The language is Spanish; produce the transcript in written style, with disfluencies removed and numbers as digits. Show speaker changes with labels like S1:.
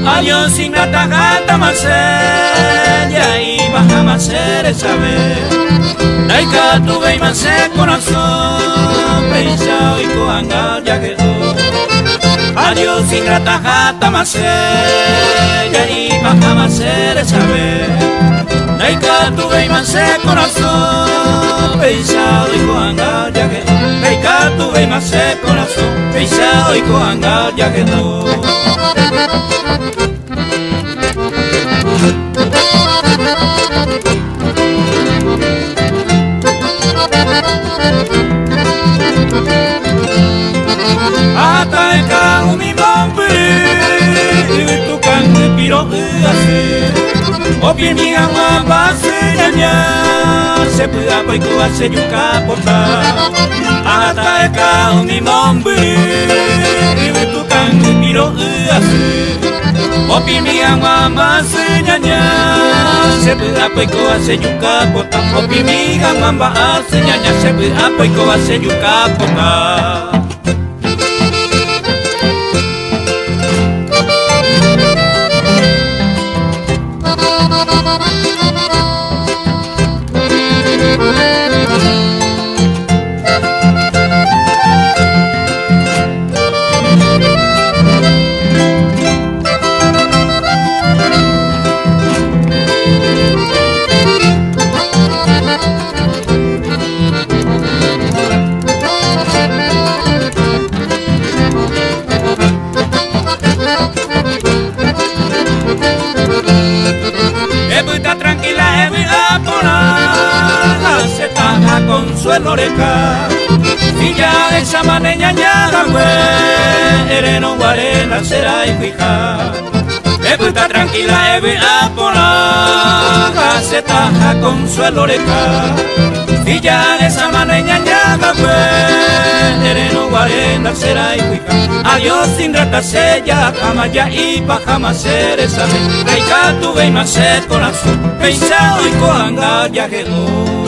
S1: Adiós ingrata gata masella y baja maser esa vez. Daika tuve y masé corazón, pensao y coanga ya quedó. Adiós ingrata gata masella y baja maser esa vez. Daika tuve y masé corazón, pensao y coanga ya quedó. Daika tuve y masé corazón, pensao y coanga ya quedó. Ata eka umi mampi tukang piro asi opi mi ama basenya sepu apa iku ase juga pota. Ata eka umi mampi tukang piro asi opi mi ama basenya sepu apa iku ase juga pota. Opi mi ama basenya sepu apa iku ase juga pota. Tranquila, se taja consuelo oreja. Si ya esa maneña ya ere no guarena será y fija. Está tranquila, se taja consuelo oreja. Si ya esa maneña ya ere no guarena será y fija. Adiós ingrata sella, jamás ya y pa jamás ser esa vez. Daika tuve y más corazón, pensado y coanga ya quedó.